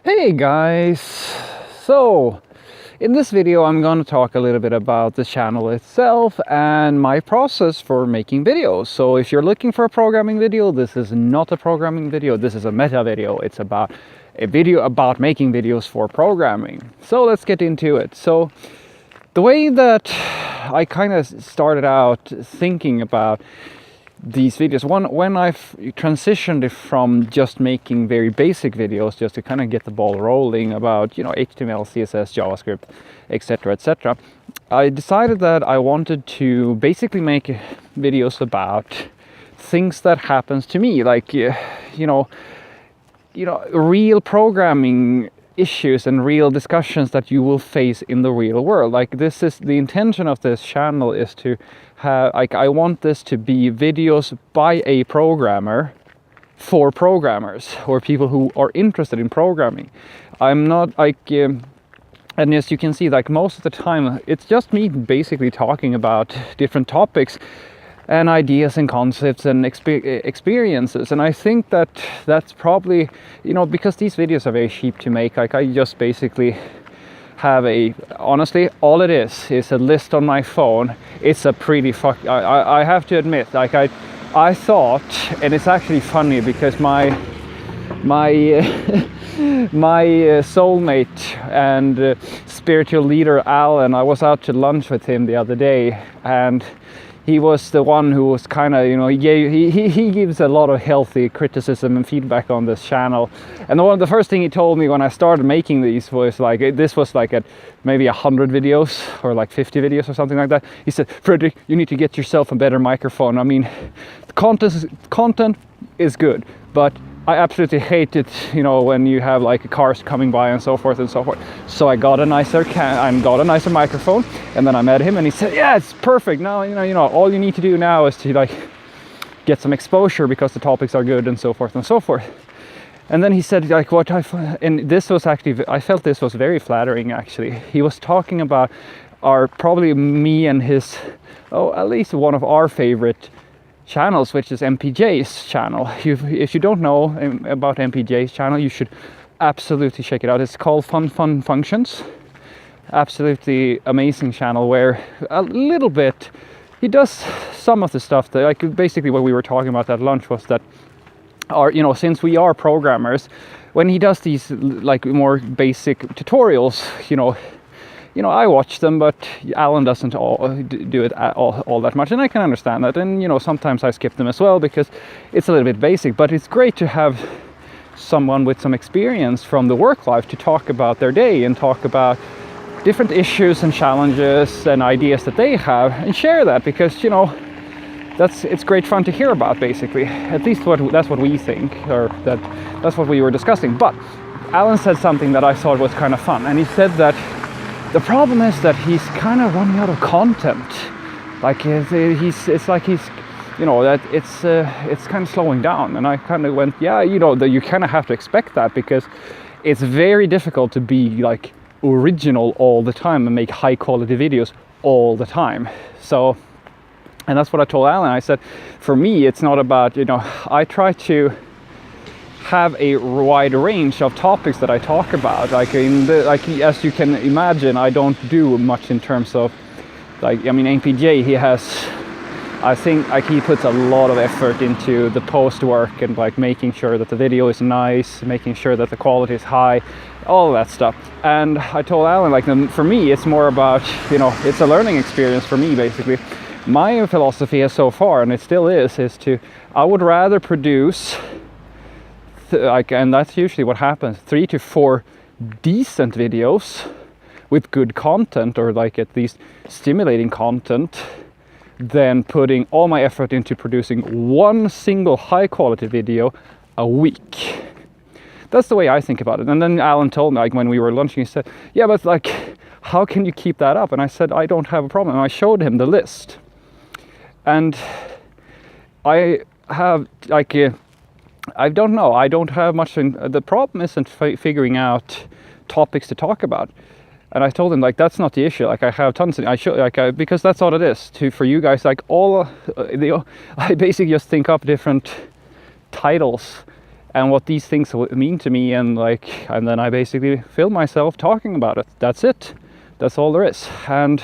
Hey guys! So, in this video I'm going to talk a little bit about the channel itself and my process for making videos. So if you're looking for a programming video, this is not a programming video, this is a meta video. It's about a video about making videos for programming. So let's get into it. So the way that I kind of started out thinking about these videos, when I've transitioned from just making very basic videos just to kind of get the ball rolling about HTML, CSS, JavaScript, etc., I decided that I wanted to basically make videos about things that happens to me, like real programming issues and real discussions that you will face in the real world. Like, this is the intention of this channel, is to have, I want this to be videos by a programmer for programmers or people who are interested in programming. I'm not and as you can see, like, most of the time it's just me basically talking about different topics and ideas and concepts and experiences. And I think that that's probably, because these videos are very cheap to make, like, I just basically have honestly, all it is a list on my phone. It's a pretty I have to admit, like, I thought, and it's actually funny because my soulmate and spiritual leader Alan, I was out to lunch with him the other day, and he was the one who was kind of, he gives a lot of healthy criticism and feedback on this channel. And the first thing he told me when I started making these was like, this was like at maybe 100 videos or like 50 videos or something like that. He said, "Fredrik, you need to get yourself a better microphone. I mean, the content is good, but I absolutely hate it, when you have like cars coming by and so forth and so forth." So I got a nicer microphone, and then I met him and he said, "Yeah, it's perfect. Now, all you need to do now is to like get some exposure because the topics are good and so forth and so forth." And then he said, like, and this was actually, I felt this was very flattering actually. He was talking about probably me and his, at least one of our favorite channels, which is MPJ's channel. If you don't know about MPJ's channel, you should absolutely check it out. It's called Fun Functions. Absolutely amazing channel, where a little bit he does some of the stuff that, like, basically what we were talking about at lunch was that since we are programmers, when he does these like more basic tutorials, I watch them, but Alan doesn't do it all that much, and I can understand that. And sometimes I skip them as well because it's a little bit basic. But it's great to have someone with some experience from the work life to talk about their day and talk about different issues and challenges and ideas that they have, and share that, because it's great fun to hear about. Basically, at least that's what we think, or that's what we were discussing. But Alan said something that I thought was kind of fun, and he said that the problem is that he's kind of running out of content. Like, it's like he's, that it's kind of slowing down. And I kind of went, yeah, that you kind of have to expect that, because it's very difficult to be like original all the time and make high quality videos all the time. So, and that's what I told Alan. I said, for me, it's not about, I try to have a wide range of topics that I talk about. Like, as you can imagine, I don't do much in terms of, like, MPJ, he has, I think, like, he puts a lot of effort into the post work and like making sure that the video is nice, making sure that the quality is high, all of that stuff. And I told Alan, like, for me, it's more about, it's a learning experience for me, basically. My philosophy so far, and it still is I would rather produce, and that's usually what happens, 3 to 4 decent videos with good content, or like at least stimulating content, than putting all my effort into producing one single high quality video a week. That's the way I think about it. And then Alan told me, like, when we were lunching, he said, "Yeah, but like, how can you keep that up?" And I said, "I don't have a problem." And I showed him the list, and I have like I don't know. I don't have much. The problem isn't figuring out topics to talk about. And I told him, like, that's not the issue. Like, I have tons of, because that's all it is for you guys. Like, I basically just think up different titles and what these things mean to me, and then I basically film myself talking about it. That's it. That's all there is, and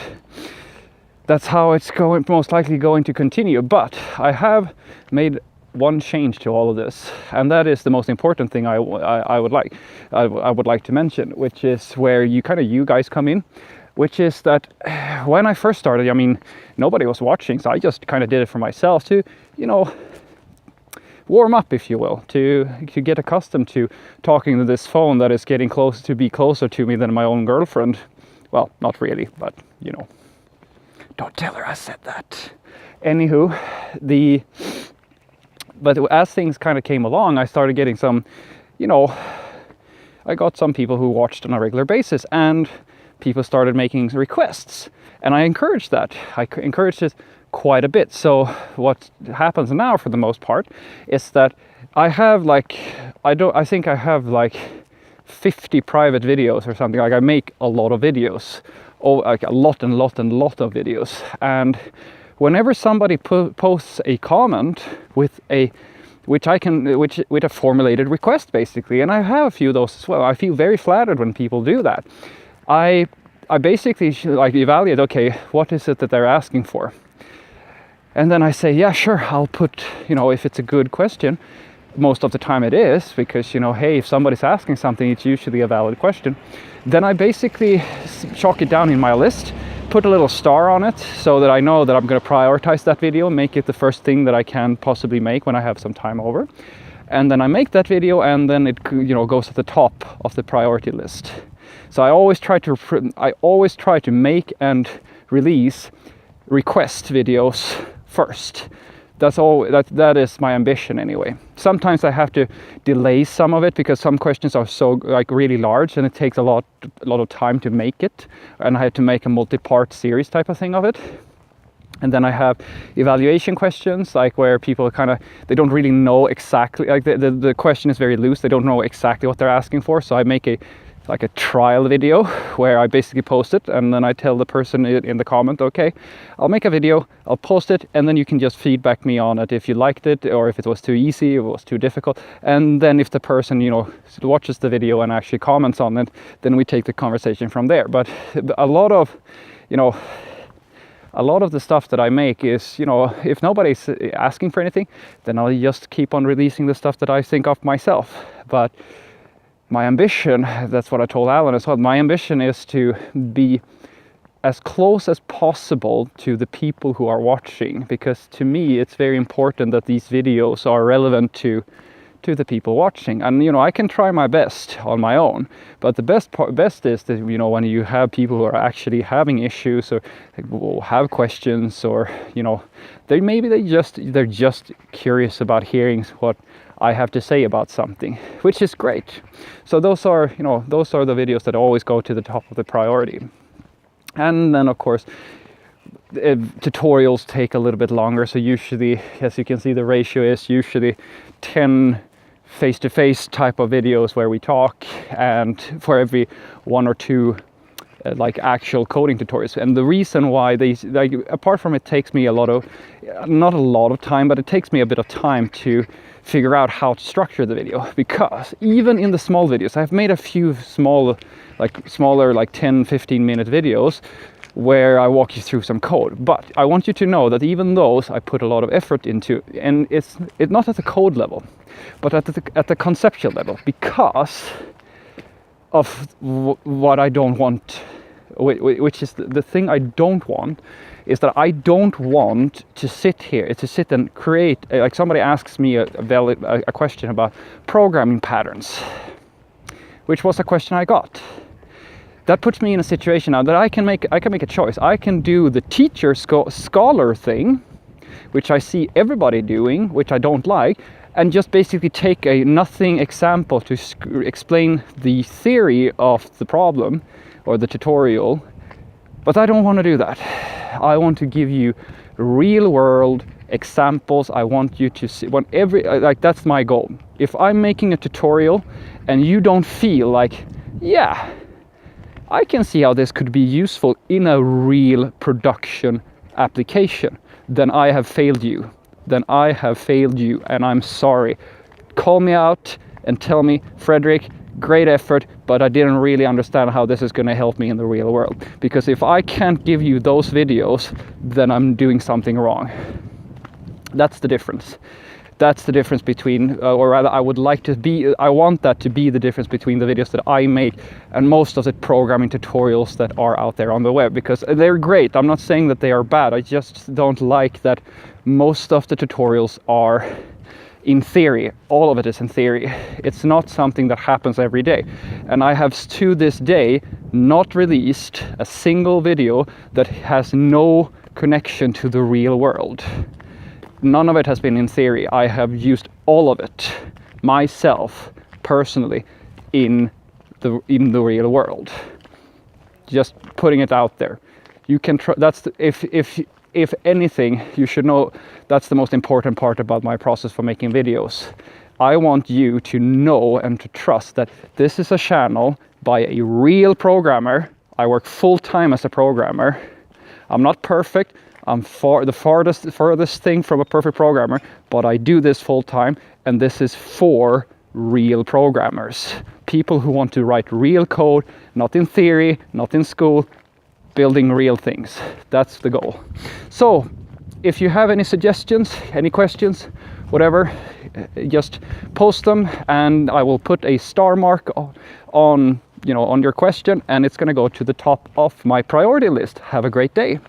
that's how it's most likely going to continue. But I have made one change to all of this, and that is the most important thing I would like to mention, which is where you guys come in, which is that when I first started, I mean, nobody was watching, so I just kind of did it for myself to, warm up, if you will, to get accustomed to talking to this phone that is getting closer to me than my own girlfriend. Well, not really, but don't tell her I said that. Anywho, but as things kind of came along, I started getting some, I got some people who watched on a regular basis, and people started making requests, and I encouraged that. I encouraged it quite a bit. So what happens now, for the most part, is that I have I think I have 50 private videos or something. Like, I make a lot of videos, like a lot of videos, and whenever somebody posts a comment with a formulated request, basically, and I have a few of those as well. I feel very flattered when people do that. I basically evaluate, okay, what is it that they're asking for, and then I say, yeah, sure, I'll put, if it's a good question. Most of the time it is, because hey, if somebody's asking something, it's usually a valid question. Then I basically chalk it down in my list, put a little star on it, so that I know that I'm going to prioritize that video, make it the first thing that I can possibly make when I have some time over. And then I make that video, and then it goes at the top of the priority list. So I always try to make and release request videos first. That's all. That is my ambition anyway. Sometimes I have to delay some of it because some questions are so really large, and it takes a lot of time to make it, and I have to make a multi-part series type of thing of it. And then I have evaluation questions, where people they don't really know exactly, the question is very loose. They don't know exactly what they're asking for. So I make a trial video where I basically post it, and then I tell the person in the comment, okay, I'll make a video, I'll post it, and then you can just feedback me on it if you liked it, or if it was too easy, if it was too difficult. And then if the person watches the video and actually comments on it, then we take the conversation from there. But a lot of the stuff that I make is, if nobody's asking for anything, then I'll just keep on releasing the stuff that I think of myself. But my ambition, that's what I told Alan as well, my ambition is to be as close as possible to the people who are watching, because to me it's very important that these videos are relevant to the people watching. And I can try my best on my own, but the best is that when you have people who are actually having issues, or have questions, or they're just curious about hearing what I have to say about something, which is great. So those are the videos that always go to the top of the priority. And then of course tutorials take a little bit longer, so usually, as you can see, the ratio is usually 10 face-to-face type of videos where we talk, and for every 1 or 2 actual coding tutorials. And the reason why they apart from it takes me not a lot of time, but it takes me a bit of time to figure out how to structure the video, because even in the small videos, I've made a few smaller 10-15 minute videos where I walk you through some code. But I want you to know that even those I put a lot of effort into, and it's not at the code level, but at the conceptual level, because of what I don't want, which is the thing I don't want, is that I don't want to sit and create, somebody asks me a question about programming patterns, which was a question I got. That puts me in a situation now that I can make a choice. I can do the teacher scholar thing, which I see everybody doing, which I don't like, and just basically take a nothing example to explain the theory of the problem or the tutorial. But I don't want to do that. I want to give you real world examples. I want you to see that's my goal. If I'm making a tutorial and you don't feel yeah, I can see how this could be useful in a real production application, then I have failed you. And I'm sorry. Call me out, and tell me, Fredrik, great effort, but I didn't really understand how this is going to help me in the real world. Because if I can't give you those videos, then I'm doing something wrong. That's the difference. That's the difference between, or rather I want that to be the difference between the videos that I make and most of the programming tutorials that are out there on the web, because they're great. I'm not saying that they are bad. I just don't like that most of the tutorials are in theory. All of it is in theory. It's not something that happens every day. And I have to this day not released a single video that has no connection to the real world. None of it has been in theory. I have used all of it myself personally in the real world. Just putting it out there. You can if anything, you should know that's the most important part about my process for making videos. I want you to know and to trust that this is a channel by a real programmer. I work full time as a programmer. I'm not perfect. I'm the furthest thing from a perfect programmer, but I do this full time, and this is for real programmers. People who want to write real code, not in theory, not in school, building real things. That's the goal. So, if you have any suggestions, any questions, whatever, just post them, and I will put a star mark on your question, and it's going to go to the top of my priority list. Have a great day.